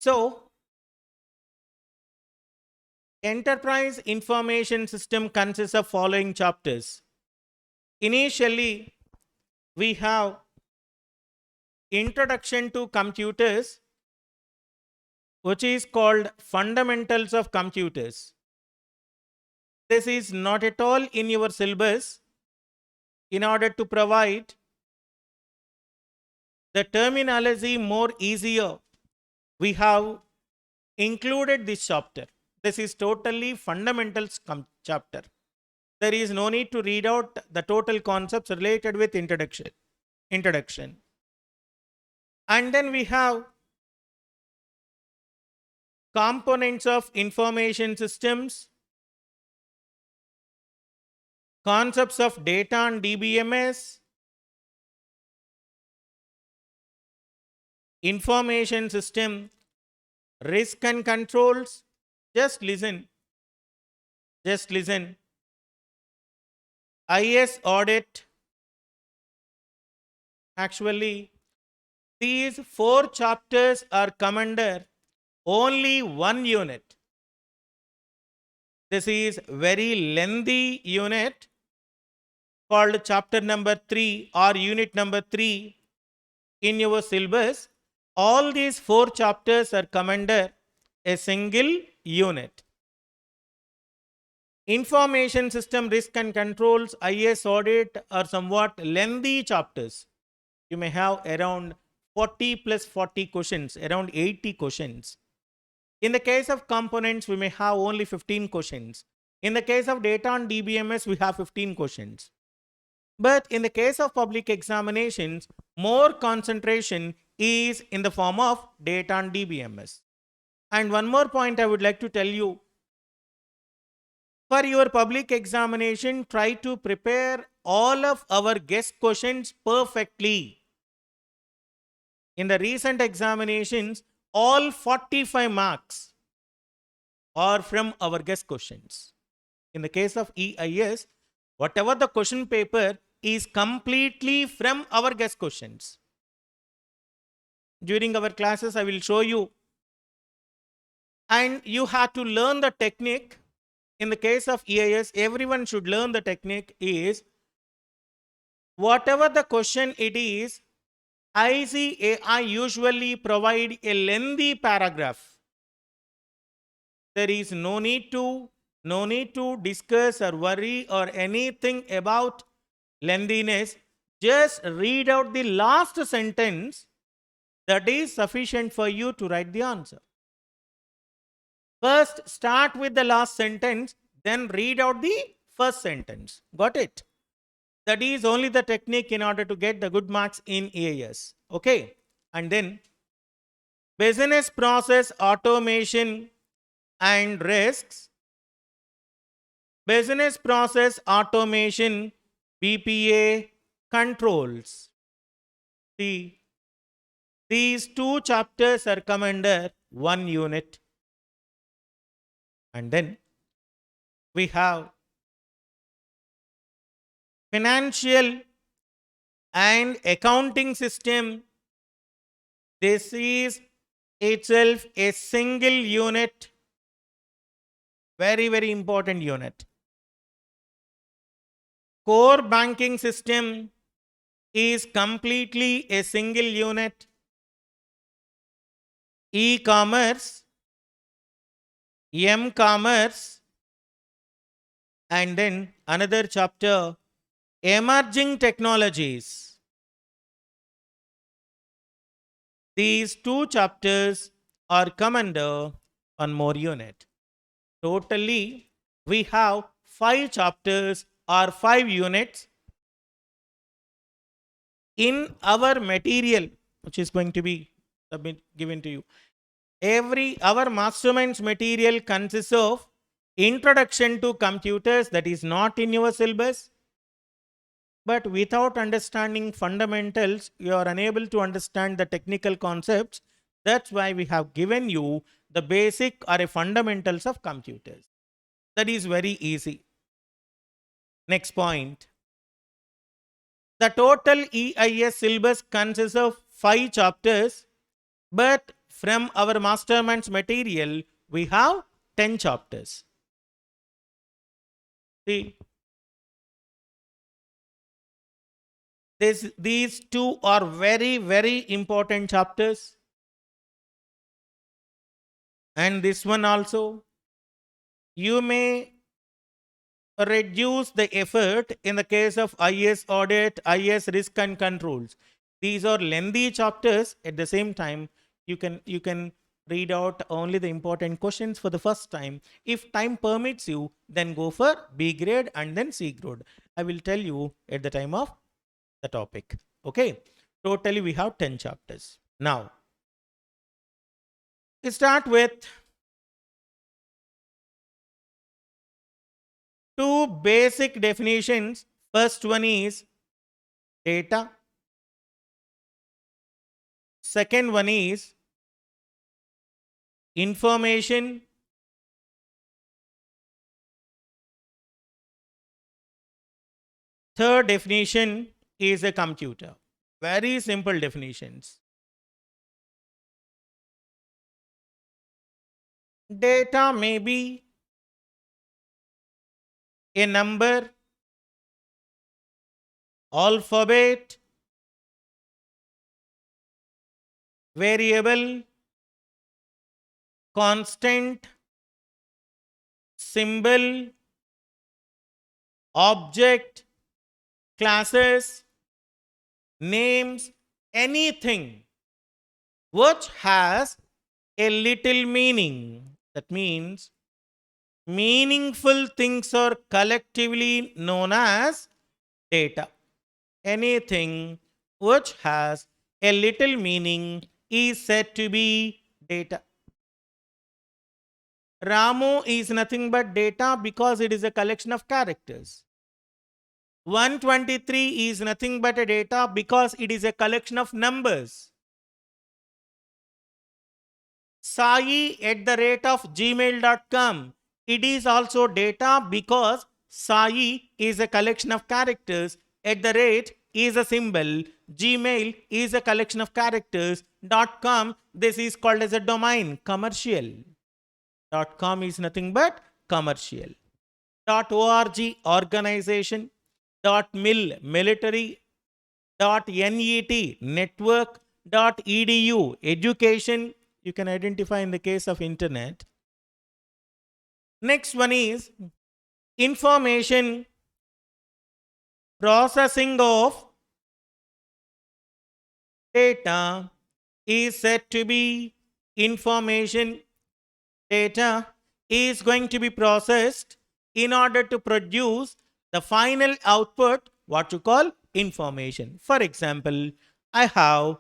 So, Enterprise Information System consists of following chapters. Initially, we have Introduction to Computers, which is called Fundamentals of Computers. This is not at all in your syllabus. In order to provide the terminology more easier, we have included this chapter. This is totally fundamentals chapter. There is no need to read out the total concepts related with introduction. And then we have components of information systems, concepts of data and DBMS, information system, risk and controls. Just listen. IS audit. Actually, these 4 chapters are come under only one unit. This is very lengthy unit called chapter number 3 or unit number 3 in your syllabus. All these 4 chapters are come under a single unit. Information system, risk and controls, IS audit are somewhat lengthy chapters. You may have around 40 plus 40 questions, around 80 questions. In the case of components, we may have only 15 questions. In the case of data and DBMS, we have 15 questions. But in the case of public examinations, more concentration is in the form of data and DBMS. And one more point I would like to tell you. For your public examination, try to prepare all of our guest questions perfectly. In the recent examinations, all 45 marks are from our guest questions. In the case of EIS, whatever the question paper is completely from our guest questions. During our classes, I will show you. And you have to learn the technique. In the case of EIS, everyone should learn the technique is whatever the question it is, ICAI usually provide a lengthy paragraph. There is no need to discuss or worry or anything about lengthiness. Just read out the last sentence. That is sufficient for you to write the answer. First, start with the last sentence, then read out the first sentence. Got it? That is only the technique in order to get the good marks in EIS. Okay. And then business process automation and risks. Business process automation, BPA controls. See, these 2 chapters are come under one unit. And then we have financial and accounting system. This is itself a single unit. Very, very important unit. Core banking system is completely a single unit. E-commerce, M-commerce, and then another chapter, emerging technologies. These 2 chapters are come under one more unit. Totally, we have 5 chapters or 5 units in our material, which is going to be given to you. Our masterminds material consists of introduction to computers, that is not in your syllabus. But without understanding fundamentals, you are unable to understand the technical concepts. That's why we have given you the basic or a fundamentals of computers. That is very easy. Next point. The total EIS syllabus consists of 5 chapters, but from our masterminds material, we have 10 chapters. See, these two are very, very important chapters. And this one also. You may reduce the effort in the case of IS audit, IS risk and controls. These are lengthy chapters. At the same time, you can read out only the important questions for the first time. If time permits you, then go for B grade and then C grade. I will tell you at the time of the topic. Okay. Totally we have 10 chapters. Now, we start with two basic definitions. First one is data. Second one is information. Third definition is a computer. Very simple definitions. Data may be a number, alphabet, variable, constant, symbol, object, classes, names, anything which has a little meaning. That means meaningful things are collectively known as data. Anything which has a little meaning is said to be data. Ramu is nothing but data because it is a collection of characters. 123 is nothing but a data because it is a collection of numbers. Sai@gmail.com. It is also data because Sai is a collection of characters. @ is a symbol. Gmail is a collection of characters. .com, this is called as a domain, commercial. .com is nothing but commercial. .org, organization. .mil, military. .net, network. .edu, education. You can identify in the case of internet. Next one is information. Processing of data is said to be information. Data is going to be processed in order to produce the final output, what you call information. For example, I have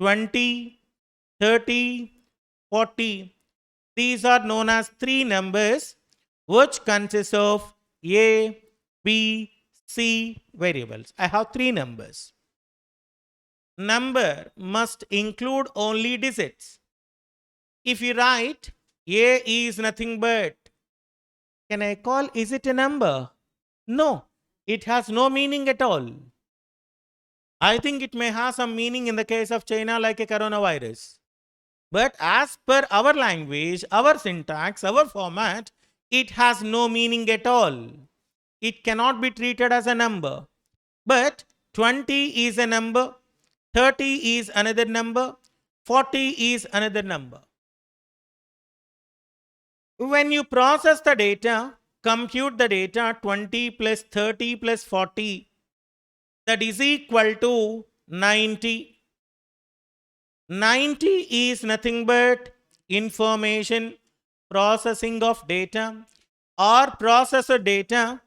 20, 30, 40. These are known as three numbers which consist of A, B, C variables. I have three numbers. Number must include only digits. If you write A is nothing but, can I call, is it a number? No, it has no meaning at all. I think it may have some meaning in the case of China like a coronavirus. But as per our language, our syntax, our format, it has no meaning at all. It cannot be treated as a number. But 20 is a number, 30 is another number, 40 is another number. When you process the data, compute the data 20 plus 30 plus 40, that is equal to 90. 90 is nothing but information, processing of data, or processor data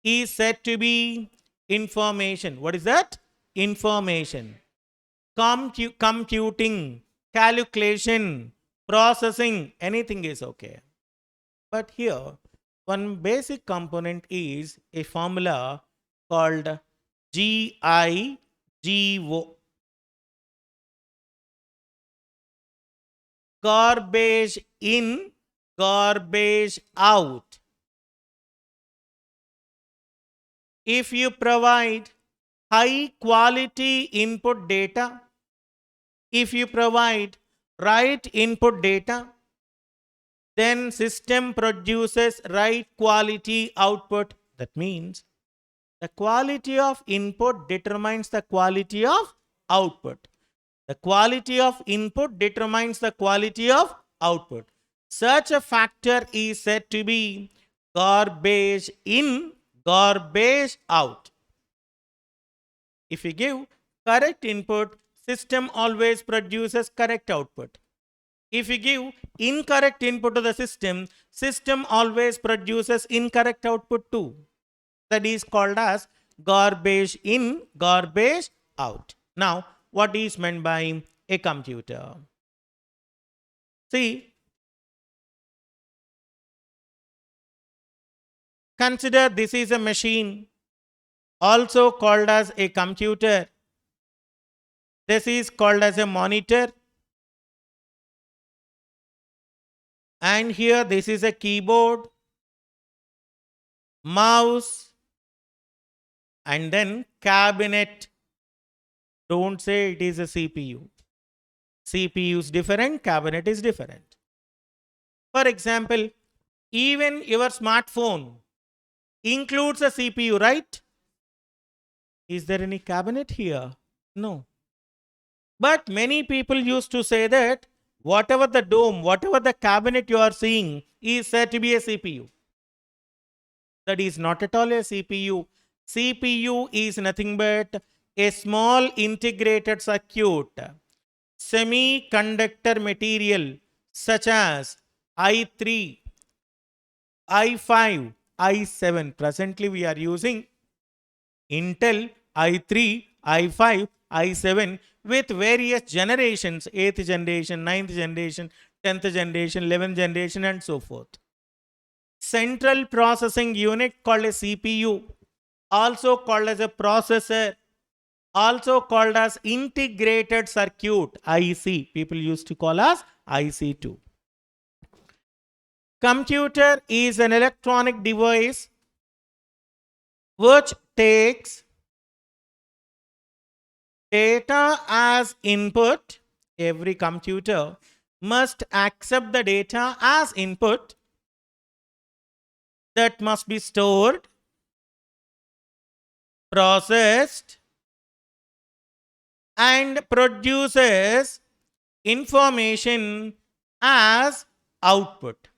is said to be information. What is that? Information. Computing, calculation, processing, anything is okay. But here, one basic component is a formula called GIGO. Garbage in, garbage out. If you provide high quality input data, if you provide right input data, then system produces right quality output. That means the quality of input determines the quality of output. The quality of input determines the quality of output. Such a factor is said to be garbage in, garbage out. If you give correct input, system always produces correct output. If you give incorrect input to the system, system always produces incorrect output too. That is called as garbage in, garbage out. Now, what is meant by a computer? See, consider this is a machine, also called as a computer. This is called as a monitor. And here this is a keyboard, mouse, and then cabinet. Don't say it is a CPU. CPU is different, cabinet is different. For example, even your smartphone includes a CPU, right? Is there any cabinet here? No. But many people used to say that whatever the dome, whatever the cabinet you are seeing is said to be a CPU. That is not at all a CPU. CPU is nothing but a small integrated circuit, semiconductor material such as I3, I5, I7. Presently we are using Intel I3, I5, I7 with various generations, 8th generation, 9th generation, 10th generation, 11th generation and so forth. Central processing unit called a CPU, also called as a processor, also called as integrated circuit, IC. People used to call us IC2. Computer is an electronic device which takes data as input. Every computer must accept the data as input that must be stored, processed, and produces information as output.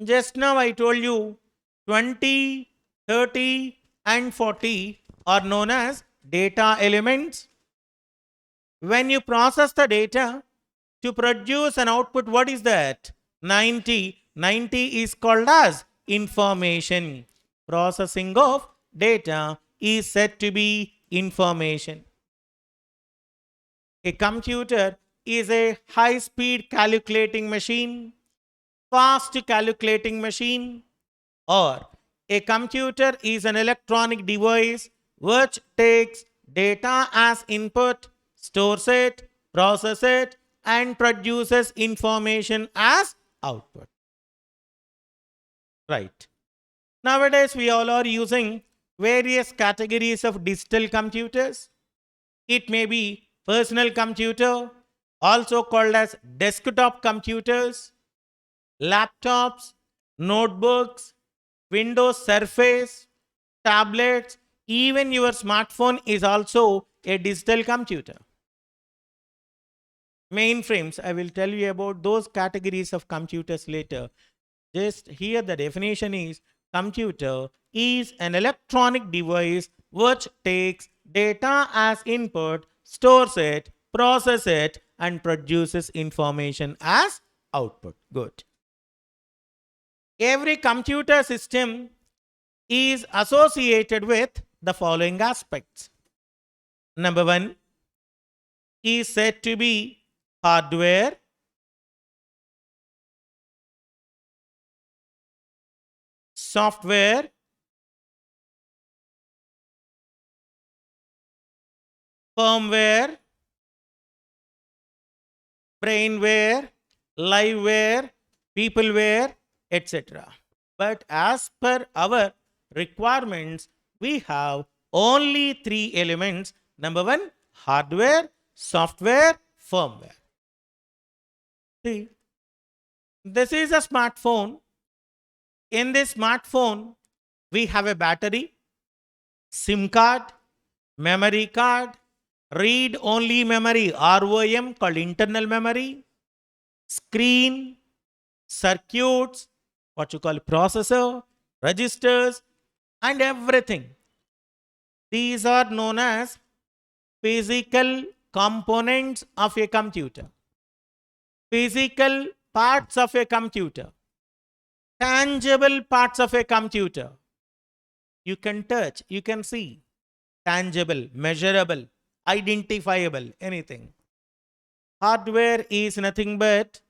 Just now I told you 20, 30, and 40 are known as data elements. When you process the data to produce an output, what is that? 90. 90 is called as information. Processing of data is said to be information. A computer is a high-speed calculating machine, fast calculating machine, or a computer is an electronic device which takes data as input, stores it, processes it, and produces information as output. Right. Nowadays, we all are using various categories of digital computers. It may be personal computer, also called as desktop computers, laptops, notebooks, Windows Surface, tablets, even your smartphone is also a digital computer. Mainframes, I will tell you about those categories of computers later. Just here the definition is computer is an electronic device which takes data as input, stores it, processes it, and produces information as output. Good. Every computer system is associated with the following aspects. Number one is said to be hardware, software, firmware, brainware, liveware, peopleware, etc. But as per our requirements, we have only three elements. Number one, hardware, software, firmware. See, this is a smartphone. In this smartphone, we have a battery, SIM card, memory card, read-only memory, ROM, called internal memory, screen, circuits, what you call processor, registers, and everything. These are known as physical components of a computer. Physical parts of a computer. Tangible parts of a computer. You can touch, you can see. Tangible, measurable, identifiable, anything. Hardware is nothing but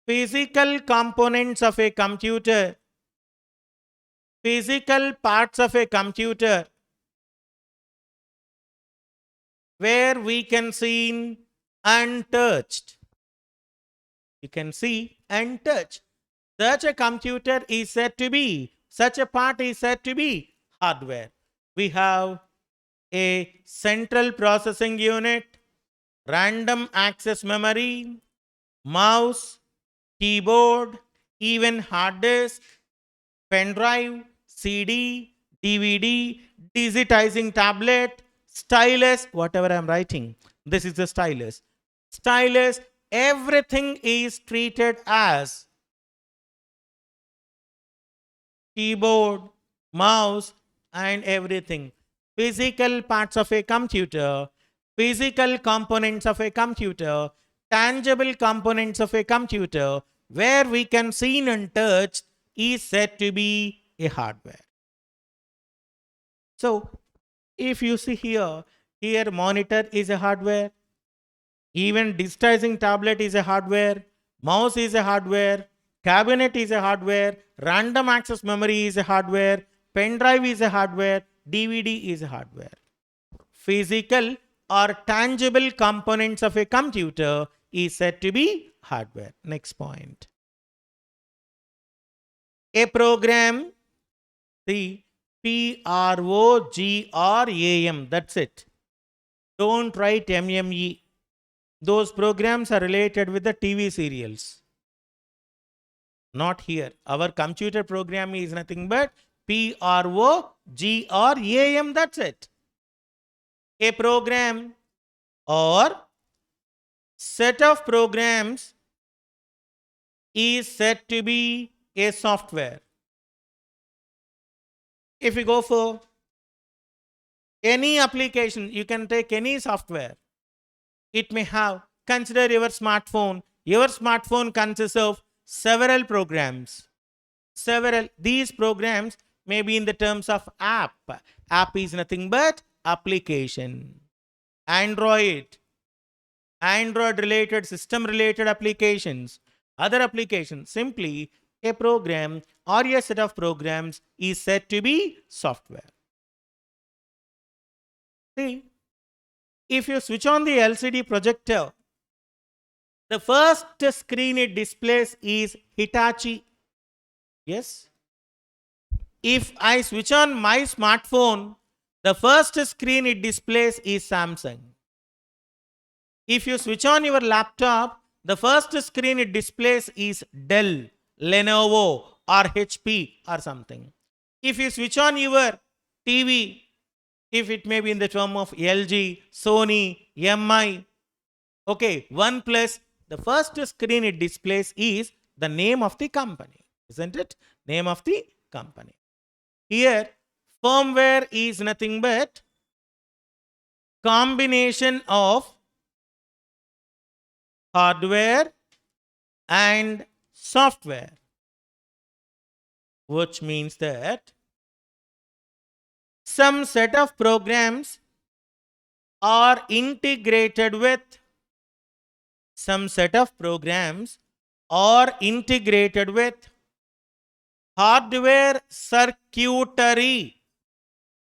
physical components of a computer, physical parts of a computer where we can see untouched. You can see and touch. Such a computer is said to be, such a part is said to be hardware. We have a central processing unit, random access memory, mouse, keyboard, even hard disk, pen drive, CD, DVD, digitizing tablet, stylus, whatever I'm writing. This is the stylus. Stylus, everything is treated as keyboard, mouse, and everything. Physical parts of a computer, physical components of a computer, tangible components of a computer, where we can see and touch, is said to be a hardware. So, if you see here monitor is a hardware, even digitizing tablet is a hardware, mouse is a hardware, cabinet is a hardware, random access memory is a hardware, pen drive is a hardware, DVD is a hardware. Physical or tangible components of a computer is said to be hardware. Next point. A program, the program, that's it. Don't write MME. Those programs are related with the TV serials. Not here. Our computer program is nothing but program, that's it. A program or set of programs is said to be a software. If you go for any application, you can take any software. It may have, consider your smartphone. Your smartphone consists of several programs. These programs may be in the terms of app. App is nothing but application. Android related, system related applications, other applications. Simply a program or a set of programs is said to be software. See, if you switch on the LCD projector, the first screen it displays is Hitachi. Yes. If I switch on my smartphone, the first screen it displays is Samsung. If you switch on your laptop, the first screen it displays is Dell, Lenovo, or HP or something. If you switch on your TV, if it may be in the term of LG, Sony, MI, okay, OnePlus, the first screen it displays is the name of the company, isn't it? Name of the company. Here, firmware is nothing but combination of hardware and software, which means that some set of programs are integrated with hardware circuitry.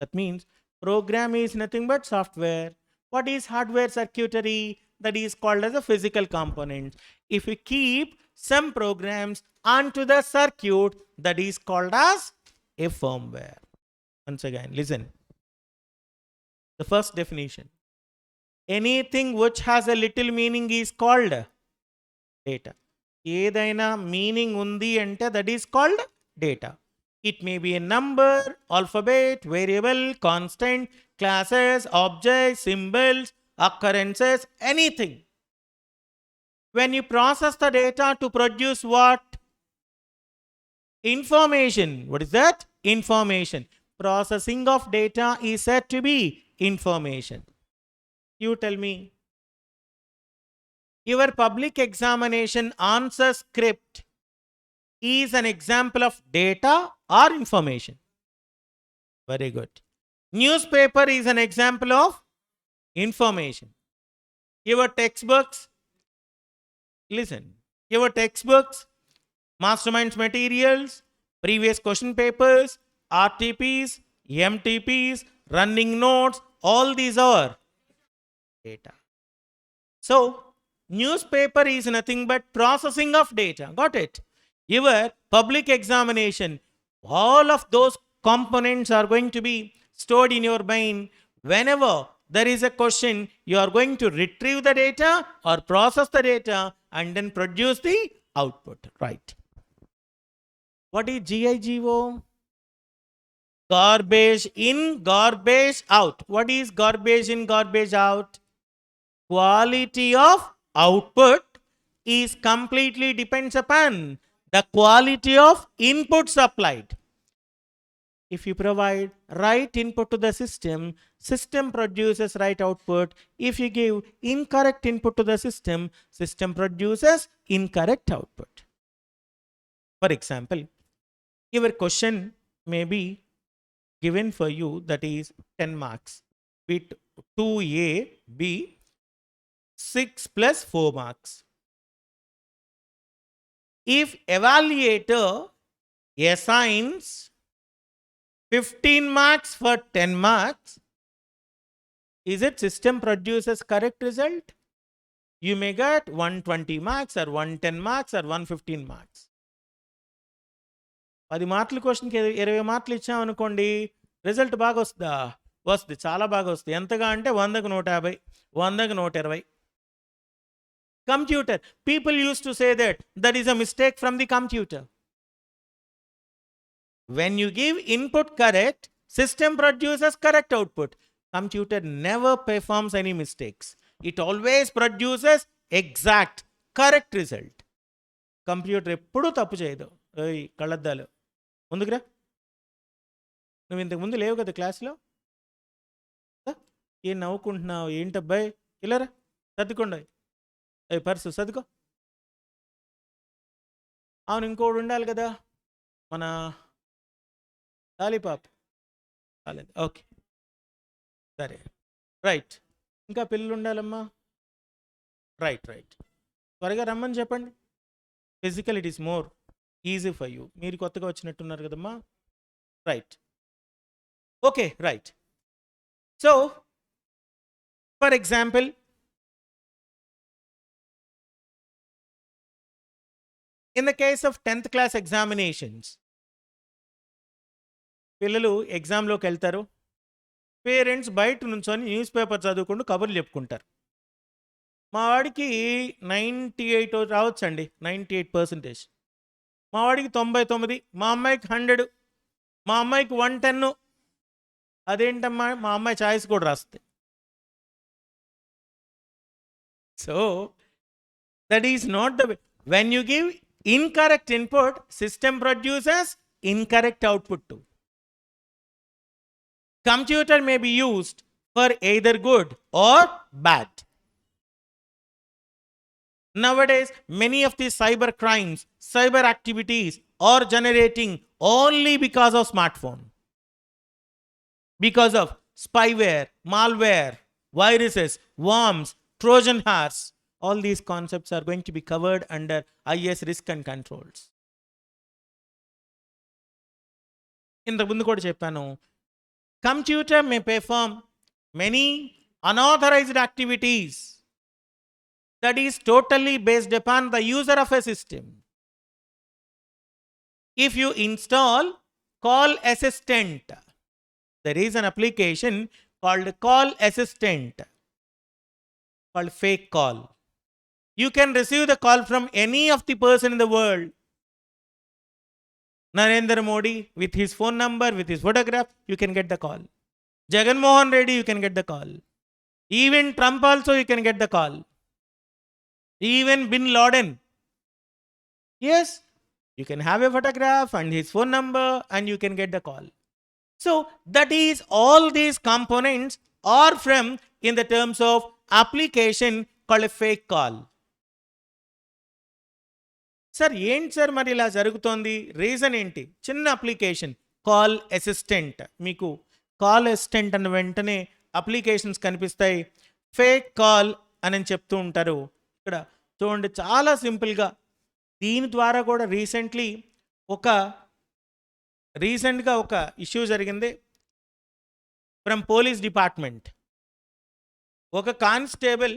That means program is nothing but software. What is hardware circuitry? That is called as a physical component. If we keep some programs onto the circuit, that is called as a firmware. Once again, listen. The first definition. Anything which has a little meaning is called data. ఏదైనా meaning ఉంది అంటే that is called data. It may be a number, alphabet, variable, constant, classes, objects, symbols, occurrences, anything. When you process the data to produce what? Information. What is that? Information. Processing of data is said to be information. You tell me. Your public examination answer script is an example of data or information? Very good. Newspaper is an example of information. Your textbooks, listen, your textbooks, masterminds materials, previous question papers, RTPs, MTPs, running notes, all these are data. So, newspaper is nothing but processing of data. Got it? Your public examination, all of those components are going to be stored in your brain. Whenever there is a question, you are going to retrieve the data or process the data and then produce the output. Right? What is GIGO? Garbage in, garbage out. What is garbage in, garbage out? Quality of output is completely depends upon the quality of input supplied. If you provide right input to the system, system produces right output. If you give incorrect input to the system, system produces incorrect output. For example, your question may be given for you, that is 10 marks, be 2A, B, 6 plus 4 marks. If evaluator assigns 15 marks for 10 marks, is it system produces correct result? You may get 120 marks or 110 marks or 115 marks. 10 మార్కుల క్వశ్చన్కి 20 మార్కులు ఇచ్చామనుకోండి, result బాగా వస్తుందా? వస్తుంది, చాలా బాగా వస్తుంది. ఎంతగా అంటే 100కు 150, 100కు 120. Computer, people used to say that is a mistake from the computer. When you give input correct, system produces correct output. Computer never performs any mistakes. It always produces exact, correct result. Computer ఎప్పుడూ తప్పు చేయదు. కళ్ళద్దాలు ముందుకురా, నువ్వు ఇంతకు ముందు లేవు కదా క్లాస్లో, ఏం నవ్వుకుంటున్నావు ఏంటబ్బాయి, ఇలారా సర్దుకోండి, పర్సు సర్దుకో. అవును, ఇంకోటి ఉండాలి కదా మన లాలీపాప్, కాలేదు, ఓకే సరే, రైట్. ఇంకా పిల్లలు ఉండాలమ్మా, రైట్ రైట్, త్వరగా రమ్మని చెప్పండి. Physical it is more easy for you. మీరు కొత్తగా వచ్చినట్టున్నారు కదమ్మా, right, okay right. So for example, in the case of 10th class examinations, పిల్లలు ఎగ్జామ్లోకి వెళ్తారు, పేరెంట్స్ బయట నుంచొని న్యూస్ పేపర్ చదువుకుంటూ కబుర్లు చెప్పుకుంటారు. మా వాడికి 98 రావచ్చండి, 98%. మా వాడికి 99, మా అమ్మాయికి 100, మా అమ్మాయికి 110. అదేంటమ్మా, మా అమ్మాయి ఛాయిస్ కూడా రాస్తుంది. So that is not the way. When you give incorrect input, system produces incorrect output too. Computer may be used for either good or bad. Nowadays, many of these cyber crimes, cyber activities are generating only because of smartphone. Because of spyware, malware, viruses, worms, Trojan horse. All these concepts are going to be covered under IS risk and controls. ఇంతకు ముందు కూడా చెప్పాను, computer may perform many unauthorized activities that is totally based upon the user of a system. If you install Call Assistant, there is an application called Call Assistant. called fake call. You can receive the call from any of the person in the world. Narendra Modi, with his phone number, with his photograph, you can get the call. Jagan Mohan Reddy, you can get the call. Even Trump also, you can get the call. Even Bin Laden. Yes, you can have a photograph and his phone number and you can get the call. So that is, all these components are from in the terms of application called a fake call. Sir ఏంటి sir మరి ఇలా జరుగుతోంది, reason ఏంటి? చిన్న application call assistant. మీకు call assistant అన్న వెంటనే applications కనిపిస్తాయి, ఫేక్ కాల్ అని చెప్తూ ఉంటారు. ఇక్కడ చూడండి, చాలా సింపుల్గా దీని ద్వారా కూడా రీసెంట్గా ఒక ఇష్యూ జరిగింది ఫ్రమ్ పోలీస్ డిపార్ట్మెంట్. ఒక కానిస్టేబుల్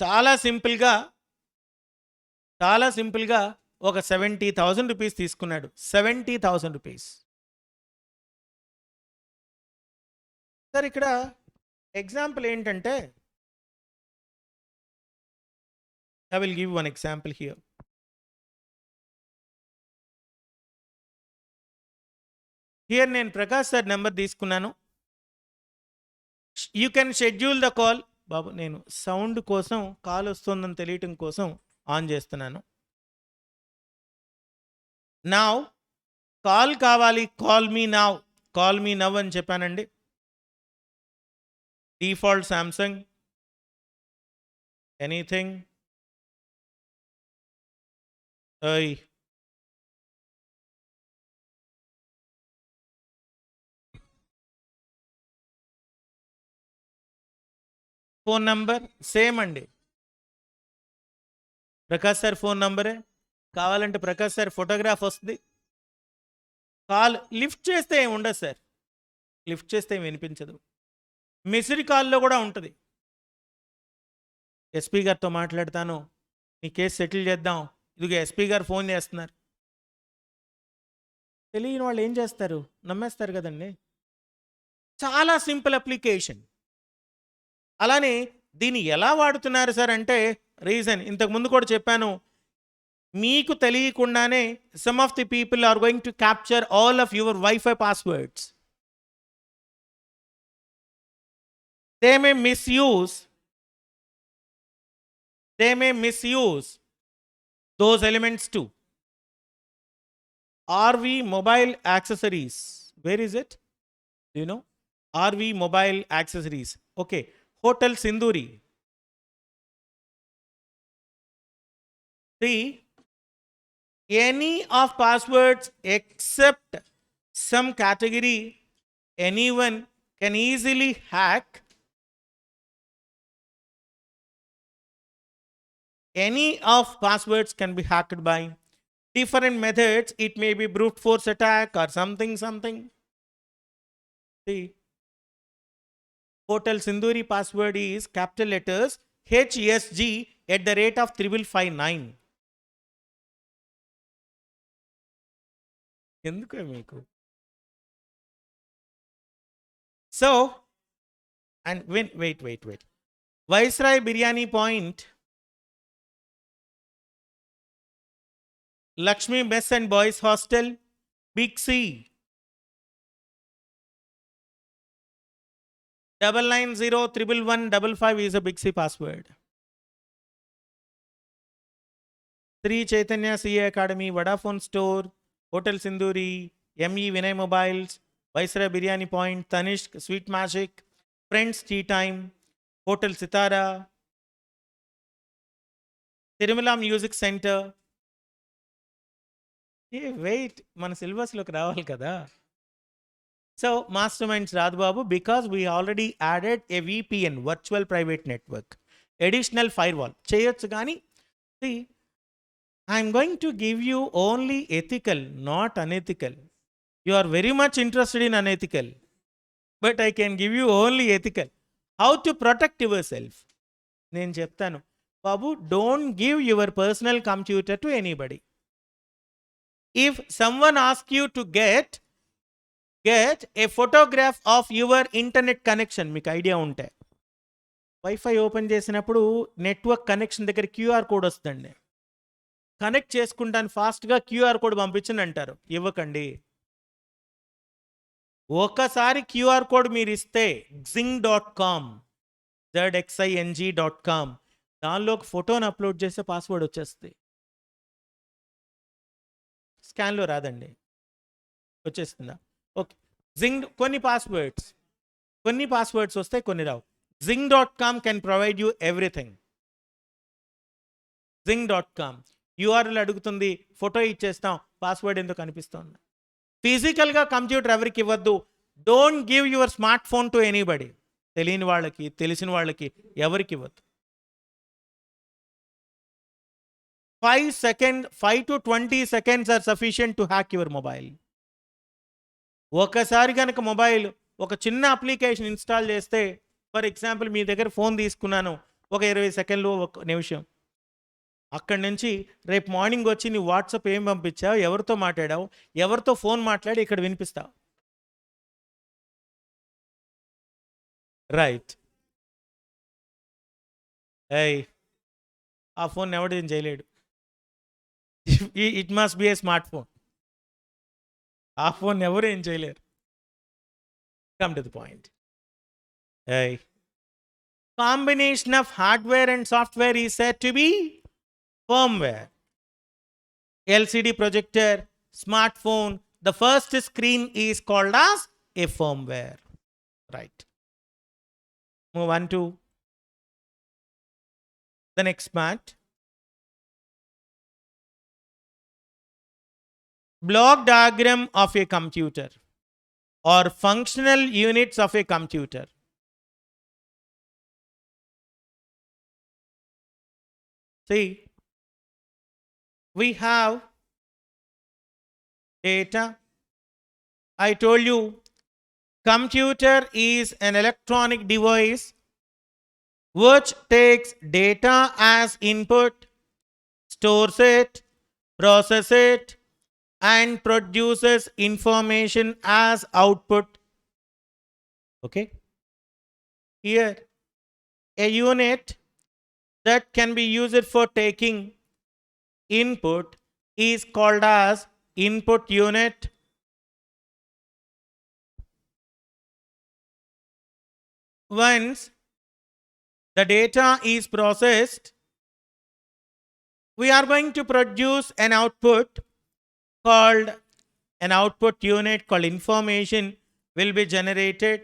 చాలా సింపుల్గా ఒక 70,000 రూపీస్ తీసుకున్నాడు. 70,000 రూపీస్. సార్ ఇక్కడ ఎగ్జాంపుల్ ఏంటంటే, I will give one example here. Here నేను ప్రకాష్ సార్ నెంబర్ తీసుకున్నాను. You can schedule the call. బాబు, నేను సౌండ్ కోసం, కాల్ వస్తుందని తెలియటం కోసం ఆన్ చేస్తున్నాను. నౌ కాల్ కావాలి, కాల్ మీ నవ్ అని చెప్పానండి. Default Samsung, anything. Phone number same అండి, ప్రకాష్ సార్ ఫోన్ నంబరే. కావాలంటే ప్రకాష్ సార్ ఫోటోగ్రాఫ్ వస్తుంది. కాల్ లిఫ్ట్ చేస్తే ఏమి ఉండదు సార్, లిఫ్ట్ చేస్తే ఏమి వినిపించదు. మిస్డ్ కాల్లో కూడా ఉంటుంది. ఎస్పీ గారితో మాట్లాడతాను, నీ కేసు సెటిల్ చేద్దాం, ఇదిగో ఎస్పీ గారు ఫోన్ చేస్తున్నారు. తెలియని వాళ్ళు ఏం చేస్తారు, నమ్మేస్తారు కదండి. చాలా సింపుల్ అప్లికేషన్. అలానే దీన్ని ఎలా వాడుతున్నారు సార్ అంటే, రీజన్ ఇంతకుముందు కూడా చెప్పాను, మీకు తెలియకుండానే some of the people are going to capture all of your wifi passwords. They may misuse those elements too. RV Mobile Accessories, where is it? Do you know? RV Mobile Accessories. Okay, Hotel Sinduri. See, any of passwords except some category, anyone can easily hack. Any of passwords can be hacked by different methods. It may be brute force attack or something. See, Hotel Sinduri password is capital letters HSG@5559. ఎందుకు మీకు? So, and wait. Viceroy Biryani Point, Lakshmi Mess and Boys Hostel, Big C, 99011155 is a Big C password. Sri Chaitanya CA Academy, Vodafone Store, Hotel Sinduri, ME Vinay Mobiles, Viceroy Biryani Point, Tanishq, Sweet Magic, Friends Tea Time, Hotel Sitara, Tirumala Music Center. Wait, మన సిలబస్లోకి రావాలి కదా. So master minds రాదు బాబు, because we already added a VPN, virtual private network, additional fire wall చేయొచ్చు. కానీ I'm going to give you only ethical, not unethical. You are very much interested in unethical, but I can give you only ethical. How to protect yourself నేను చెప్తాను బాబు. Don't give your personal computer to anybody. If someone asks you to get a photograph of your internet connection, మీకు idea ఉంటే wifi open చేసినప్పుడు network connection దగ్గర QR code వస్తుందండి. Connect చేసుకుంటాను ఫాస్ట్గా క్యూఆర్ కోడ్ పంపించండి అంటారు. ఇవ్వకండి. ఒకసారి క్యూఆర్ కోడ్ మీరు ఇస్తే xing.com zxing.com దానిలోకి ఫోటోని అప్లోడ్ చేస్తే పాస్వర్డ్ వచ్చేస్తుంది. స్కాన్లో రాదండి, వచ్చేస్తుందా? ఓకే. జింగ్ కొన్ని పాస్వర్డ్స్ వస్తాయి, కొన్ని రావు. xing.com can provide you everything. xing.com URL అడుగుతుంది, ఫోటో ఇచ్చేస్తాం, పాస్వర్డ్ ఎందుకు అనిపిస్తుంది. ఫిజికల్గా కంప్యూటర్ ఎవరికి ఇవ్వద్దు. Don't give your smart phone to anybody. తెలియని వాళ్ళకి, తెలిసిన వాళ్ళకి ఎవరికి ఇవ్వద్దు. 5 to 20 seconds are sufficient to hack your mobile. ఒకసారి కనుక మొబైల్ ఒక చిన్న అప్లికేషన్ ఇన్స్టాల్ చేస్తే, ఫర్ ఎగ్జాంపుల్ మీ దగ్గర ఫోన్ తీసుకున్నాను, ఒక 20 సెకండ్లు, 1 నిమిషం, అక్కడి నుంచి రేపు మార్నింగ్ వచ్చి నీ వాట్సాప్ ఏం పంపించావు, ఎవరితో మాట్లాడావు, ఎవరితో ఫోన్ మాట్లాడి ఇక్కడ వినిపిస్తావు. రైట్. ఆ ఫోన్ ఎవడేం చేయలేడు. It must be A smart phone. ఆ ఫోన్ ఎవరు ఏం చేయలేరు. Come to the point. Combination of hardware and software is said to be firmware. LCD projector, smartphone, the first screen is called as a firmware. Right. Move on to the next part. Block diagram of a computer or functional units of a computer. See, we have data. I told you, computer is an electronic device which takes data as input, stores it, processes it, and produces information as output. Okay? Here, a unit that can be used for taking input is called as input unit. Once the data is processed, we are going to produce an output called an output unit called information will be generated.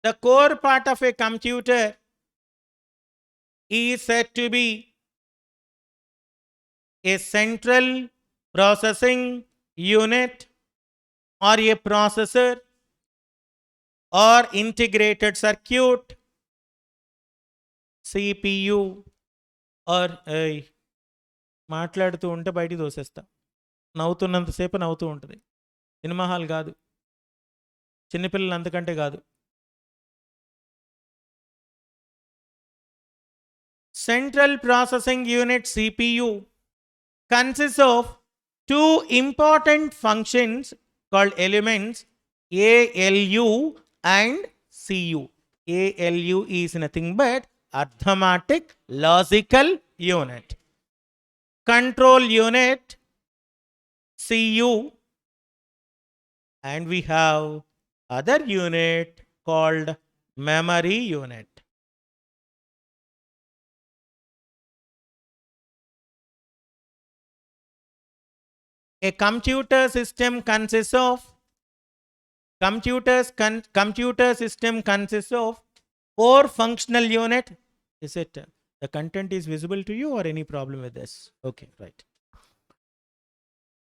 The core part of a computer is said to be a central processing unit or a processor or integrated circuit, CPU or మాట్లాడుతూ ఉంటే బయటికి దోసేస్తా. నవ్వుతున్నంతసేపు నవ్వుతూ ఉంటుంది. Cinema hall కాదు, చిన్నపిల్లలు అంతకంటే కాదు. Central Processing Unit CPU consists of two important functions called elements ALU and CU. ALU is nothing but arithmetic logical unit. Control unit CU, and we have other unit called memory unit. A computer system consists of four functional unit. Is it the content is visible to you or any problem with this? Okay, right.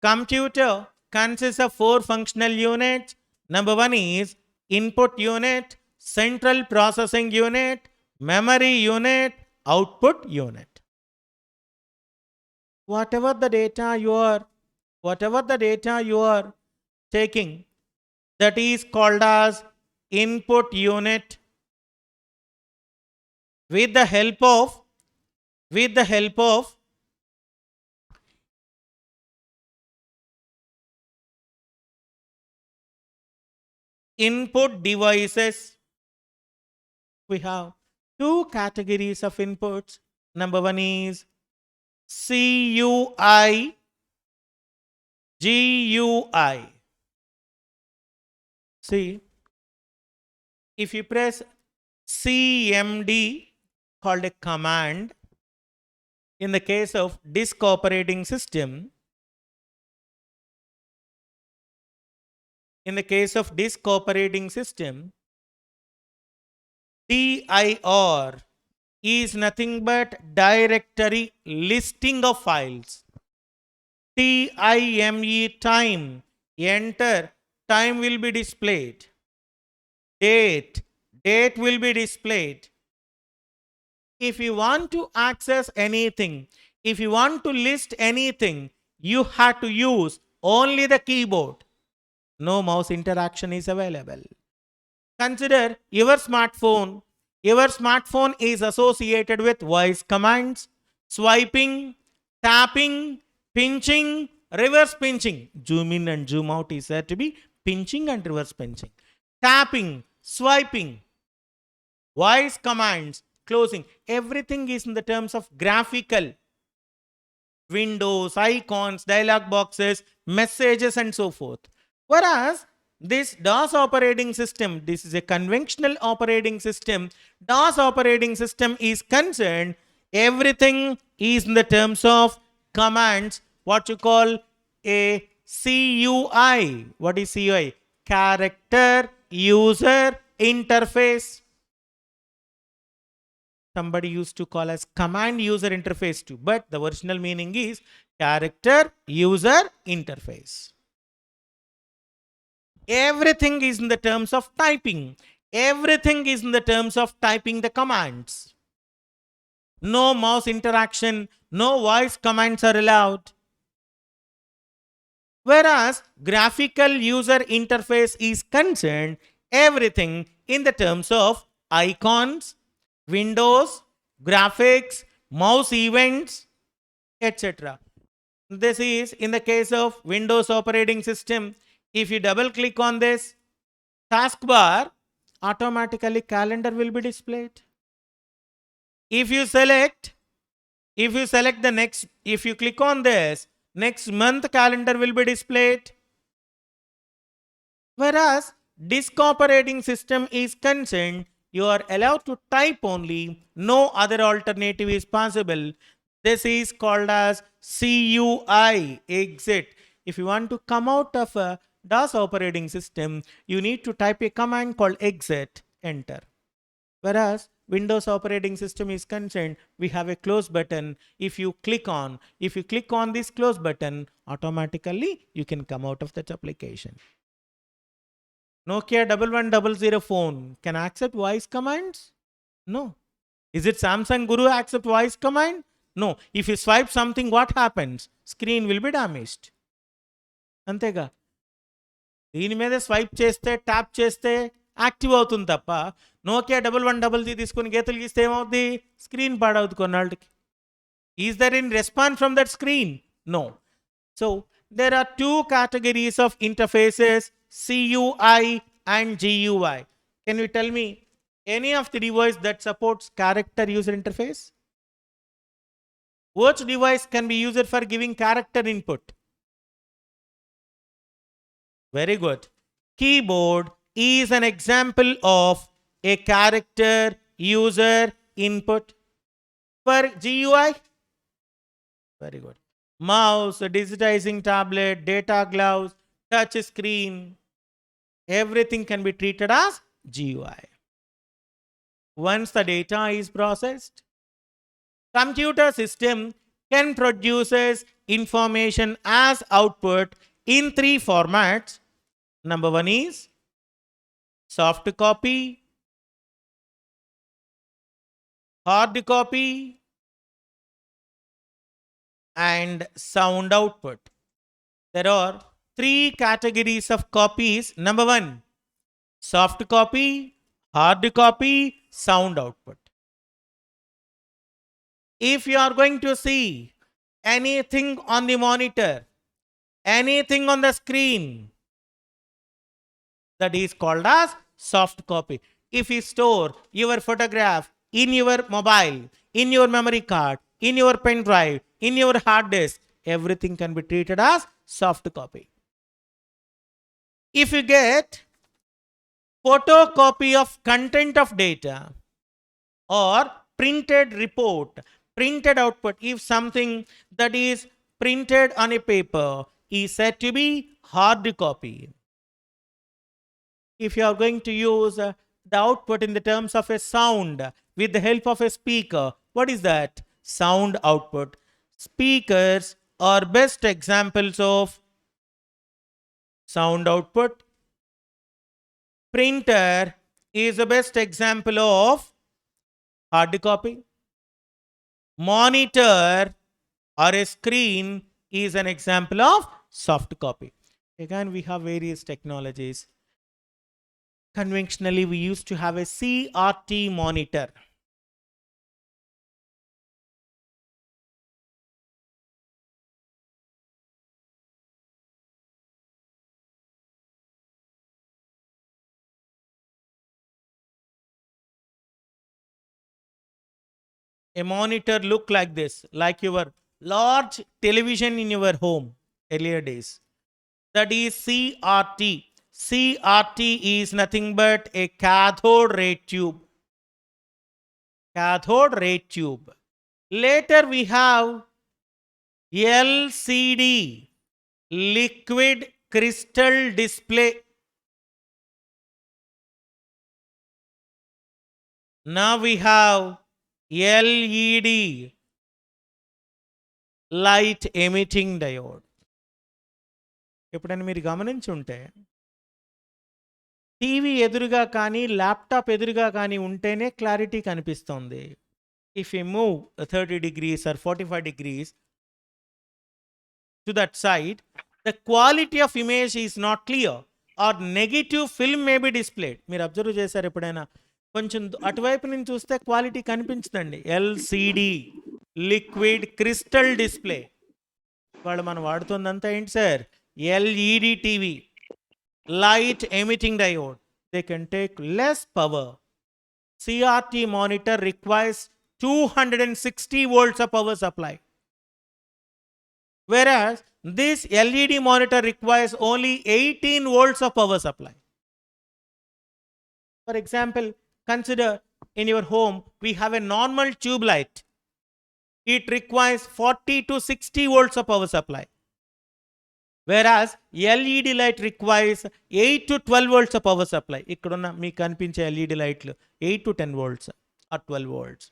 Computer consists of four functional units. Number one is input unit, central processing unit, memory unit, output unit. Whatever the data you are taking, that is called as input unit. With the help of Input devices. We have two categories of inputs. Number one is CUI, GUI. See, if you press CMD, called a command, in the case of disk operating system, DIR is nothing but directory listing of files. TIME, time, enter, time will be displayed. Date will be displayed. If you want to access anything, if you want to list anything, you have to use only the keyboard. No mouse interaction is available. Consider your smartphone. Your smartphone is associated with voice commands, swiping, tapping, pinching, reverse pinching. Zoom in and zoom out is said to be pinching and reverse pinching. Tapping, swiping, voice commands, closing. Everything is in the terms of graphical. Windows, icons, dialog boxes, messages, and so forth. Whereas this DOS operating system, this is a conventional operating system. DOS operating system is concerned, everything is in the terms of commands, what you call a CUI. What is CUI? Character User Interface. Somebody used to call as command user interface too, but the original meaning is character user interface. Everything is in the terms of typing. Everything is in the terms of typing the commands. No mouse interaction, no voice commands are allowed. Whereas graphical user interface is concerned, everything in the terms of icons, windows, graphics, mouse events, etc. This is in the case of Windows operating system. If you double click on this taskbar, automatically calendar will be displayed. If you select the next, if you click on this, next month calendar will be displayed. Whereas disk operating system is concerned, you are allowed to type only, no other alternative is possible. This is called as CUI, exit. If you want to come out of a DOS operating system, you need to type a command called exit, enter. Whereas Windows operating system is concerned, we have a close button. If you click on this close button, automatically you can come out of that application. Nokia 1100 phone can accept voice commands? No. Is it Samsung Guru accept voice command? No. If you swipe something, what happens? Screen will be damaged. అంతేగా దీని మీద swipe చేస్తే tap చేస్తే active అవుతుంది తప్ప Nokia 1100 తీసుకుని గీతలు గీస్తే ఏమవుద్ది? స్క్రీన్ పాడవుతుంది కొన్నాళ్ళకి. Is there in response from that screen? No. So there are two categories of interfaces, CUI and GUI. Can you tell me any of the device that supports character user interface? Which device can be used for giving character input? Very good. Keyboard is an example of a character user input. For GUI? Very good. Mouse, digitizing tablet, data gloves, touch screen, everything can be treated as GUI. Once the data is processed, computer system can produce information as output in three formats. Number one is soft copy, hard copy, and sound output. There are three categories of copies. Number one, soft copy, hard copy, sound output. If you are going to see anything on the monitor, anything on the screen, that is called as soft copy. If you store your photograph in your mobile, in your memory card, in your pen drive, in your hard disk, everything can be treated as soft copy. If you get photocopy of content of data or printed report, printed output, if something that is printed on a paper is said to be hard copy. If you are going to use the output in the terms of a sound with the help of a speaker, what is that? Sound output. Speakers are best examples of sound output. Printer is the best example of hard copy. Monitor or a screen is an example of soft copy. Again, we have various technologies. Conventionally, we used to have a CRT monitor. A monitor look like this, like your large television in your home earlier days. That is CRT. CRT is nothing but a cathode ray tube. Cathode ray tube. Later we have LCD, liquid crystal display. Now we have LED, light emitting diode. ఎప్పుడైనా మీరు గమనించుంటే TV ఎదురుగా కానీ laptop ఎదురుగా కానీ ఉంటేనే clarity కనిపిస్తుంది. If you move 30 degrees or 45 degrees to that side, the quality of image is not clear or negative film may be displayed. మీరు observe చేశారు ఎప్పుడైనా? కొంచెం అటువైపు నుంచి చూస్తే క్వాలిటీ కనిపించదండి. LCD, liquid crystal display. వాళ్ళు మనం వాడుతుందంతా ఏంటి sir? LED TV, light emitting diode. They can take less power. CRT monitor requires 260 volts of power supply, whereas this LED monitor requires only 18 volts of power supply. For example, consider in your home we have a normal tube light. It requires 40 to 60 volts of power supply, whereas LED light requires 8 to 12 volts of power supply. ikkadunna meeku kanpinche LED lightlu 8 to 10 volts or 12 volts.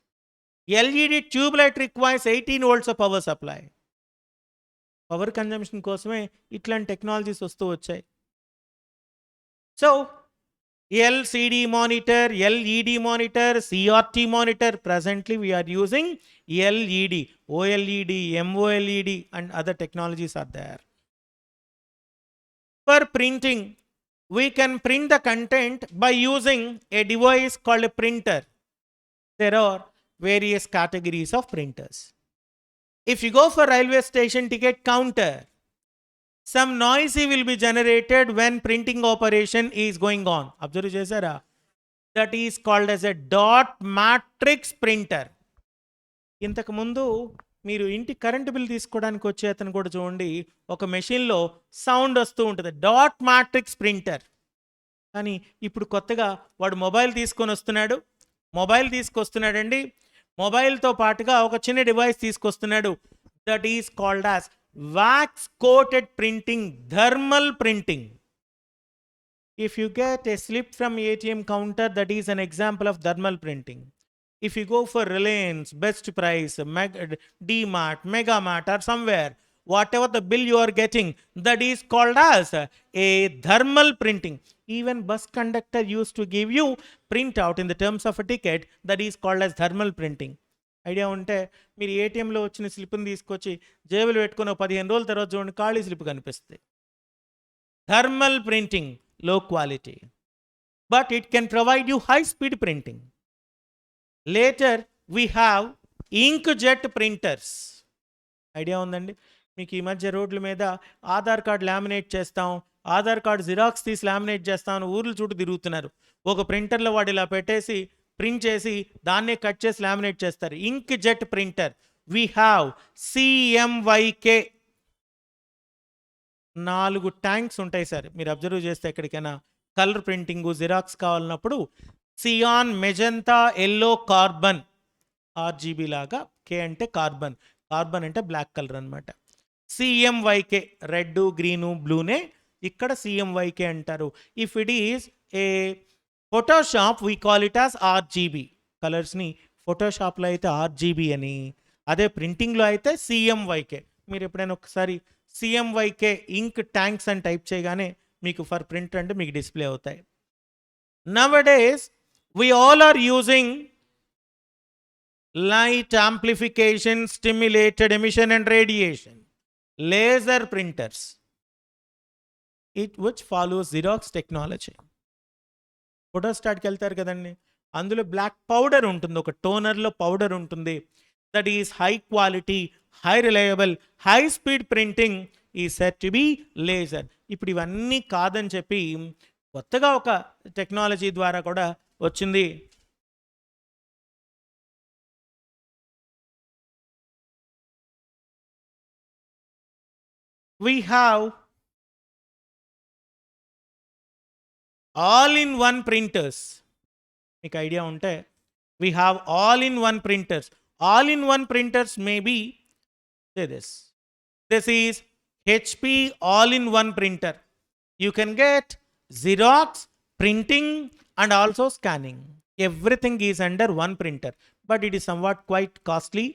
LED tube light requires 18 volts of power supply. Power consumption kosame itlanti technologies vastu vachayi. So LCD monitor, LED monitor, CRT monitor, presently we are using LED, OLED, MOLED and other technologies are there. For printing, we can print the content by using a device called a printer. There are various categories of printers. If you go for railway station ticket counter, some noise will be generated when printing operation is going on. Observe chesara? That is called as a dot matrix printer. ఇంతకు ముందు మీరు ఇంటి current bill తీసుకోవడానికి వచ్చే అతను కూడా చూడండి, ఒక మెషిన్లో సౌండ్ వస్తూ ఉంటుంది, డాట్ మ్యాట్రిక్స్ ప్రింటర్. కానీ ఇప్పుడు కొత్తగా వాడు మొబైల్ తీసుకొస్తున్నాడండి. మొబైల్తో పాటుగా ఒక చిన్న డివైస్ తీసుకొస్తున్నాడు. That is called as wax coated printing, thermal printing. If you get a slip from ATM counter, that is an example of thermal printing. If you go for Reliance, Best Price, D-Mart, Mega Mart or somewhere, whatever the bill you are getting, that is called as a thermal printing. Even bus conductor used to give you printout in the terms of a ticket, that is called as thermal printing. Idea ఉంటే మీరు ఏటీఎంలో వచ్చిన స్లిప్ని తీసుకొచ్చి జేబులు పెట్టుకుని 15 రోజుల తర్వాత చూడండి, ఖాళీ స్లిప్ కనిపిస్తుంది. థర్మల్ ప్రింటింగ్, లో quality, but it can provide you high speed printing. Later we have inkjet printers. Idea ఉందండి మీకు? ఈ మధ్య రోడ్ల మీద ఆధార్ కార్డ్ లామినేట్ చేస్తాం, ఆధార్ కార్డు జిరాక్స్ తీసి లామినేట్ చేస్తామని ఊర్లు చుట్టూ తిరుగుతున్నారు. ఒక ప్రింటర్లో వాడు ఇలా పెట్టేసి ప్రింట్ చేసి దాన్నే కట్ చేసి లామినేట్ చేస్తారు. Ink jet printer we have CMYK. 4 tanks ఉంటాయి సార్. మీరు అబ్జర్వ్ చేస్తే ఎక్కడికైనా కలర్ ప్రింటింగ్ జిరాక్స్ కావాలన్నప్పుడు cyan, magenta, yellow, carbon, RGB లాగా. కే అంటే కార్బన్, కార్బన్ అంటే బ్లాక్ కలర్ అనమాట. CMYK రెడ్, గ్రీను, బ్లూనే ఇక్కడ CMYK అంటారు. If it is a Photoshop we call it as RGB. కలర్స్ని ఫోటోషాప్లో అయితే RGB అని, అదే ప్రింటింగ్లో అయితే CMYK. మీరు ఎప్పుడైనా ఒకసారి CMYK ఇంక్ ట్యాంక్స్ అని టైప్ చేయగానే మీకు ఫర్ ప్రింట్ అంటే మీకు డిస్ప్లే అవుతాయి. నవడేస్ we all are using light amplification, stimulated emission and radiation, laser printers, which follows Xerox technology. ఫోటోస్టాట్కి వెళ్తారు కదండి, అందులో బ్లాక్ పౌడర్ ఉంటుంది, ఒక టోనర్లో పౌడర్ ఉంటుంది. That is high quality, high reliable, high speed printing ఈ సెట్ టు బి లేజర్. ఇప్పుడు ఇవన్నీ కాదని చెప్పి కొత్తగా ఒక టెక్నాలజీ ద్వారా కూడా వచ్చింది. We have all-in-one printers. మీకు ఐడియా ఉంటే we have all-in-one printers. All-in-one printers may be, say this. This is HP all-in-one printer. You can get Xerox, printing and also scanning. Everything is under one printer, but it is somewhat quite costly,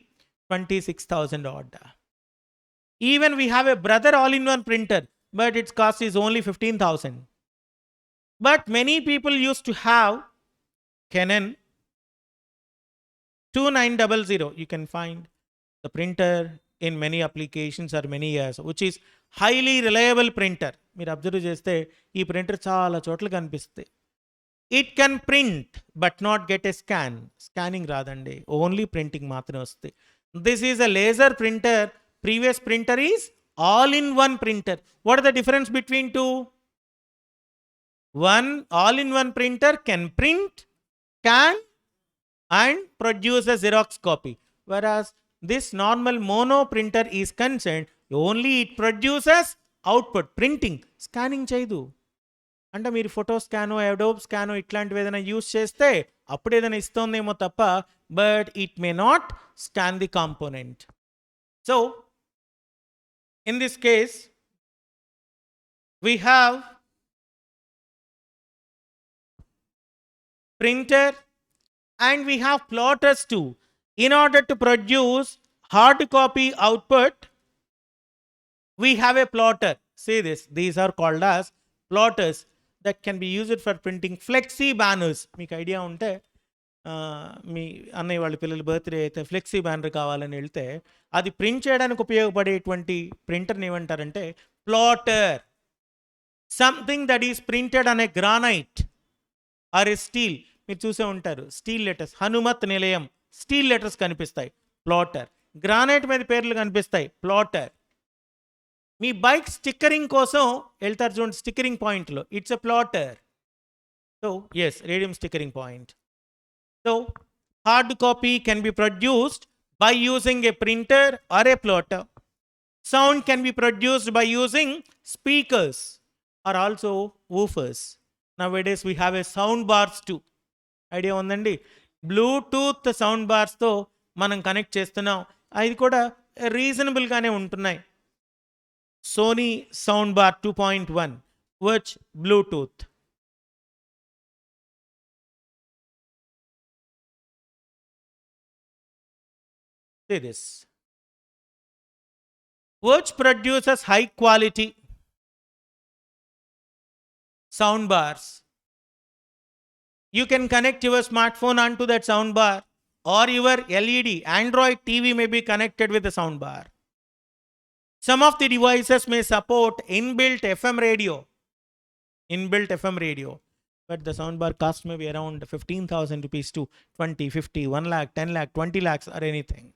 26,000 odd. Even we have a brother all-in-one printer, but its cost is only 15,000. But many people used to have Canon 2900. You can find the printer in many applications or many years, which is highly reliable printer. మీరు observe చేస్తే ఈ printer చాలా చోట్ల కనిపిస్తుంది. It can print but not get a scan. Scanning రాదండి, only printing మాత్రమే వస్తుంది. This is a laser printer. Previous printer is all-in-one printer. What is the difference between two? One all-in-one printer can print, scan and produce a Xerox copy. Whereas this normal mono printer is concerned, only it produces output, printing, scanning చేయదు. అంటే మీరు photo స్కానో, Adobe స్కానో ఇట్లాంటివి ఏదైనా use చేస్తే అప్పుడు ఏదైనా ఇస్తుందేమో తప్ప, but it may not scan the component. So in this case, we have printer and we have plotters too. In order to produce hard copy output, we have a plotter. See this, these are called as plotters that can be used for printing flexi banners. మీకు idea ఉంటే మీ అన్నయ్య వాళ్ళ పిల్లల birthday అయితే flexi banner కావాలని వెళ్తే అది print చేయడానికి ఉపయోగపడేటువంటి ప్రింటర్ని ఏమంటారంటే platter. Something that is printed అనే గ్రానైట్ ఆర్ ఏ స్టీల్. మీరు చూసే ఉంటారు స్టీల్ లెటర్స్, హనుమత్ నిలయం స్టీల్ లెటర్స్ కనిపిస్తాయి, ప్లాటర్. గ్రానైట్ మీద పేర్లు కనిపిస్తాయి, ప్లాటర్. మీ బైక్ స్టిక్కరింగ్ కోసం వెళ్తారు చూడండి, స్టిక్కరింగ్ పాయింట్లో, it's a platter. So yes, radium stickering point. So, hard copy can be produced by using a printer or a plotter. Sound can be produced by using speakers or also woofers. Nowadays we have a sound bars too. Idea ఉందండి, bluetooth sound బార్స్తో మనం connect చేస్తున్నాం. అది కూడా రీజనబుల్గానే ఉంటున్నాయి. Sony sound bar 2.1 which bluetooth. See this, which produces high quality sound bars. You can connect your smartphone onto that sound bar, or your LED Android TV may be connected with the sound bar. Some of the devices may support inbuilt FM radio. But the sound bar cost may be around 15,000 rupees to 20, 50, 1 lakh, 10 lakh, 20 lakhs or anything.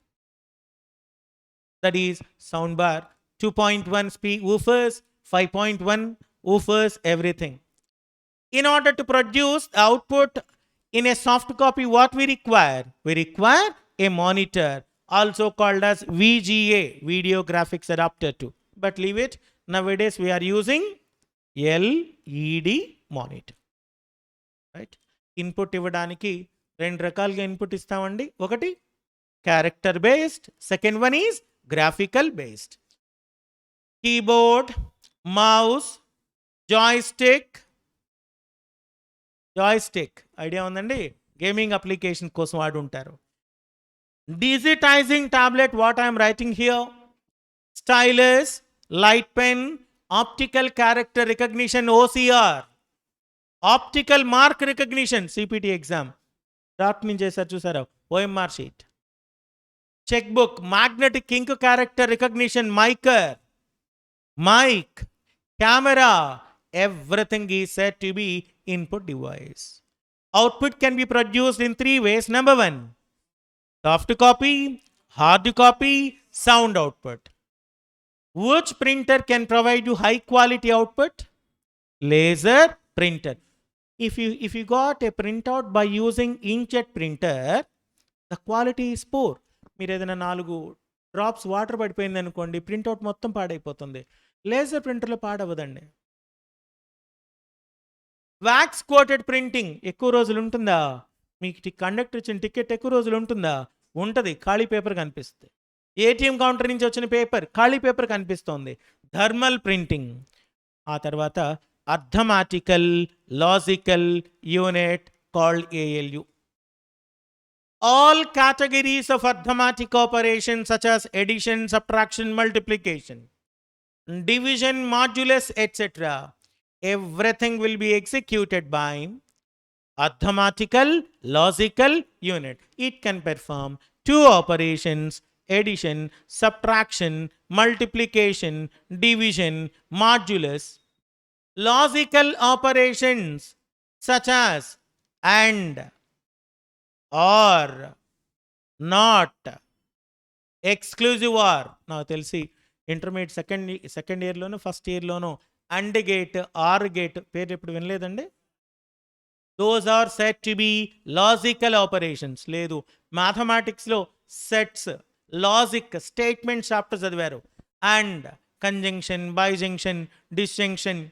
That is soundbar, 2.1 speed woofers, 5.1 woofers, everything. In order to produce the output in a soft copy, what we require? We require a monitor, also called as VGA, video graphics adapter 2. But leave it. Nowadays we are using LED monitor. Right? Input ఇవ్వడానికి రెండు రకాలుగా input ఇస్తామండి. ఒకటి character based, second one is graphical based. Keyboard, mouse, joystick idea ఉందండి, gaming application కోసం వాడుంటారు. Digitizing tablet, what I am writing here, stylus, light pen, optical character recognition, OCR, optical mark recognition, CPT exam dot నుంచి చేశారు చూసారా, OMR sheet, checkbook, magnetic ink character recognition, mic, camera, everything is said to be input device. Output can be produced in 3 ways. Number 1, soft copy, hard copy, sound output. Which printer can provide you high quality output? Laser printer. If you got a printout by using inkjet printer, the quality is poor. మీరు ఏదైనా 4 drops water పడిపోయింది అనుకోండి, printout మొత్తం పాడైపోతుంది. Laser ప్రింటర్లో పాడవదండి. Wax coated printing ఎక్కువ రోజులు ఉంటుందా? మీకు కండక్టర్ ఇచ్చిన టికెట్ ఎక్కువ రోజులు ఉంటుందా? ఉంటుంది, ఖాళీ పేపర్ కనిపిస్తుంది. ఏటీఎం కౌంటర్ నుంచి వచ్చిన పేపర్, ఖాళీ పేపర్ కనిపిస్తోంది. Thermal printing. ఆ తర్వాత arithmetical logical unit called ALU. All categories of arithmetic operations such as addition, subtraction, multiplication, division, modulus, etc., everything will be executed by arithmetical logical unit. It can perform 2 operations: addition, subtraction, multiplication, division, modulus. Logical operations such as and, or, not, exclusive or. నాకు తెలిసి intermediate second ఇయర్లోనూ first ఇయర్లోనూ and gate, or gate పేరు ఎప్పుడు వినలేదండి. Those are set to be logical operations. లేదు, మ్యాథమెటిక్స్లో sets, logic, statement chapter చదివారు. And, conjunction, bijunction, disjunction,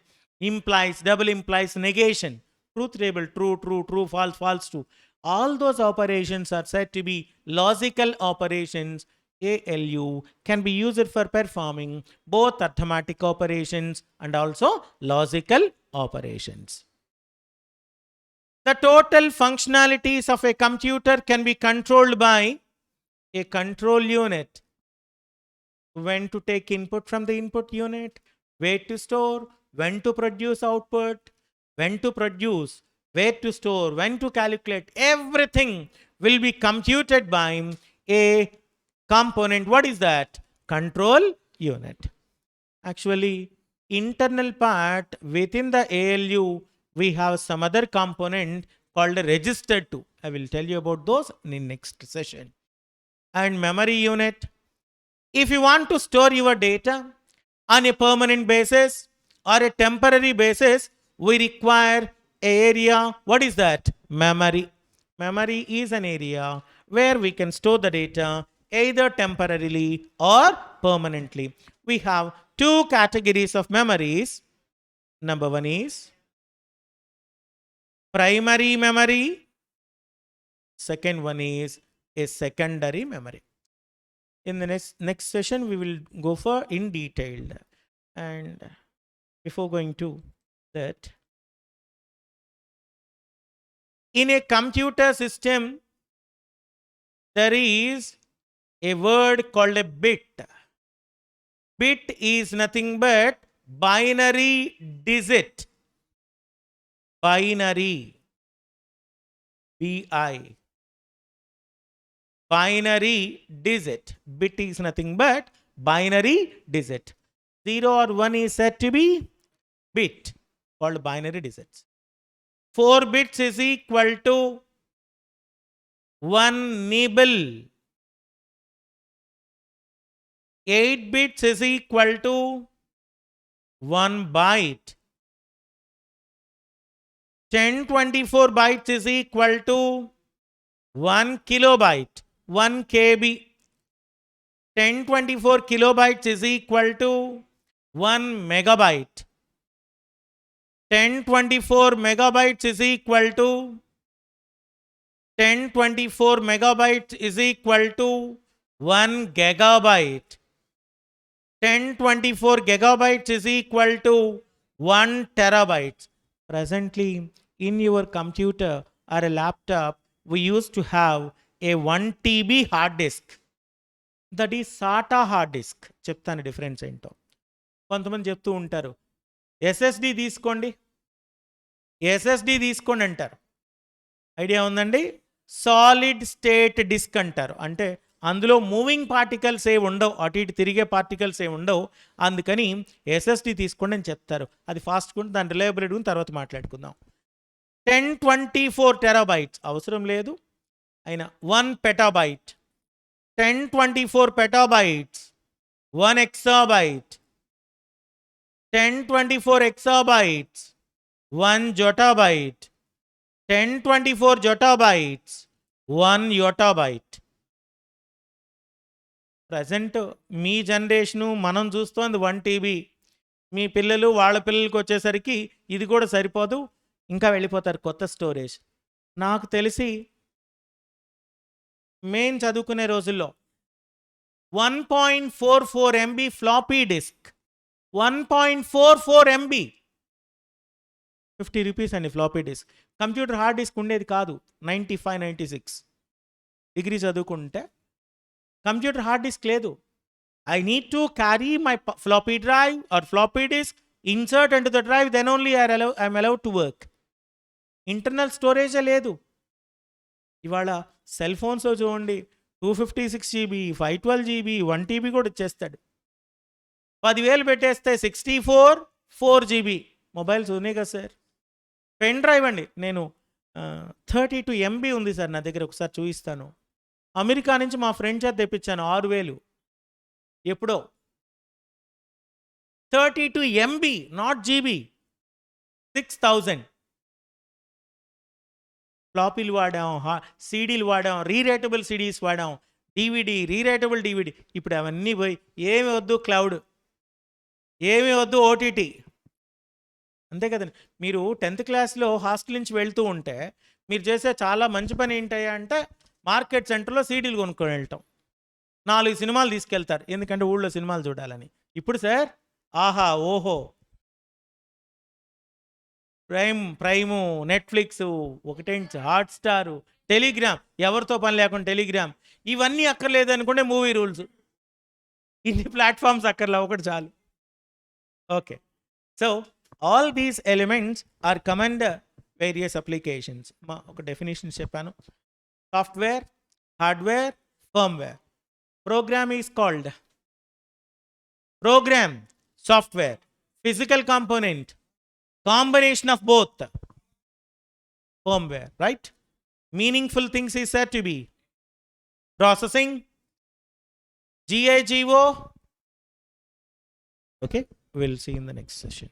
implies, double implies, negation, truth table, true, true, true, false, false, true. All those operations are said to be logical operations. ALU can be used for performing both arithmetic operations and also logical operations. The total functionalities of a computer can be controlled by a control unit. When to take input from the input unit, where to store, when to produce output, when to produce, where to store, when to calculate, everything will be computed by a component. What is that? Control unit. Actually, internal part within the ALU, we have some other component called a register 2. I will tell you about those in next session. And memory unit. If you want to store your data on a permanent basis or a temporary basis, we require an area. What is that? Memory. Memory is an area where we can store the data either temporarily or permanently. We have 2 categories of memories. Number 1 is primary memory. Second one is a secondary memory. In the next session, we will go for in detail. And before going to that, in a computer system, there is a word called a bit. Bit is nothing but binary digit. Binary. BI. Binary digit. Bit is nothing but binary digit. 0 or 1 is said to be bit, called binary digits. 4 bits is equal to 1 nibble. 8 bits is equal to 1 byte. 1024 bytes is equal to 1 kilobyte, 1 KB. 1024 kilobytes is equal to 1 megabyte. 1024 megabytes is equal to 1024 megabytes is equal to 1 gigabyte. 1024 gigabytes is equal to 1 terabyte. Presently, in your computer or a laptop, we used to have a 1 TB hard disk. That is SATA hard disk. చెప్తాను difference ఏంటో. కొంతమంది చెప్తూ ఉంటారు SSD తీసుకోండి, SSD తీసుకోండి అంటారు. Idea ఉందండి? Solid state disc అంటారు. అంటే అందులో మూవింగ్ పార్టికల్స్ ఏ ఉండవు, అటు ఇటు తిరిగే పార్టికల్స్ ఏ ఉండవు. అందుకని ఎస్ఎస్డి తీసుకోండి అని చెప్తారు. అది ఫాస్ట్ కూడా, దాని రిలయబిలిటీ గురించి తర్వాత మాట్లాడుకుందాం. 1024 టెరాబైట్స్ అవసరం లేదు. అయినా 1 petabyte, 1024 petabytes, 1 exabyte, 1024 exabytes, 1 jottabyte, 1024 jottabytes, 1 yottabyte. Present మీ జనరేషను మనం చూస్తోంది 1 TB. మీ పిల్లలు వాళ్ళ పిల్లలకి వచ్చేసరికి ఇది కూడా సరిపోదు, ఇంకా వెళ్ళిపోతారు కొత్త స్టోరేజ్. నాకు తెలిసి మెయిన్ చదువుకునే రోజుల్లో 1.44 MB floppy disk, 1.44 MB, 50 rupees అండి floppy disk. Computer hard disk ఉండేది కాదు 95, 96 డిగ్రీ చదువుకుంటే. కంప్యూటర్ హార్డ్ డిస్క్ లేదు. I need to carry my floppy drive or floppy disk, insert into the drive, then only I'm allowed to work. Internal స్టోరేజే లేదు. ఇవాళ cell ఫోన్స్లో చూడండి 256 GB, 512 GB, 1 TB కూడా ఇచ్చేస్తాడు. 10,000 పెట్టేస్తే 64, 4 GB మొబైల్స్ ఉన్నాయి కదా సార్. పెన్ డ్రైవ్ అండి, నేను 32 MB ఉంది సార్ నా దగ్గర, ఒకసారి చూపిస్తాను. అమెరికా నుంచి మా ఫ్రెండ్ చేత తెప్పించాను 6,000 ఎప్పుడో. 32 MB, నాట్ GB, 6,000. ఫ్లాపీలు వాడాం, సీడీలు వాడాం, రీరైటబుల్ సిడీస్ వాడాం, DVD, రీరైటబుల్ DVD. ఇప్పుడు అవన్నీ పోయి ఏమి వద్దు క్లౌడ్, ఏమి వద్దు OTT, అంతే కదండి. మీరు 10th క్లాస్లో హాస్టల్ నుంచి వెళ్తూ ఉంటే మీరు చేసే చాలా మంచి పని ఏంటయ్యా అంటే మార్కెట్ సెంటర్లో సీడీలు కొనుక్కొని వెళ్ళటం. 4 సినిమాలు తీసుకెళ్తారు, ఎందుకంటే ఊళ్ళో సినిమాలు చూడాలని. ఇప్పుడు సార్ ఆహా, ఓహో, ప్రైము, నెట్ఫ్లిక్స్, ఒకటేంటి హాట్స్టారు, టెలిగ్రామ్, ఎవరితో పని లేకుండా టెలిగ్రామ్, ఇవన్నీ అక్కర్లేదు అనుకుంటే మూవీ రూల్స్. ఇన్ని ప్లాట్ఫామ్స్ అక్కర్లే, ఒకటి చాలు. Okay, so all these elements are command various applications. ఒక డెఫినేషన్ చెప్పాను. Software, hardware, firmware. Program is called program, software. Physical component, combination of both. Firmware, right? Meaningful things is said to be processing, GIGO. Okay, we'll see in the next session.